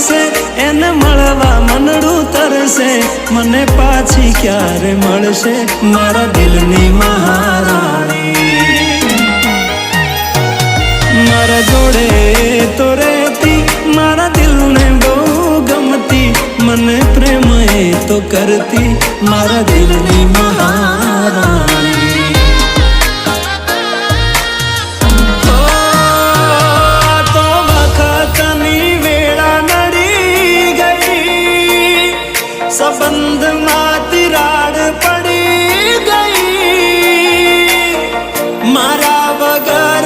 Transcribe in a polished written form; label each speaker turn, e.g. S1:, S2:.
S1: છે એને મળવા મનડું તરસે મને પાછી ક્યારે મળશે મારા દિલની મહારાણી મારા જોડે તો રહેતી મારા દિલને બહુ ગમતી મને પ્રેમ એ તો કરતી મારા દિલની મહારાણી संबंध में तिराड़ पड़ी गई मारा बगैर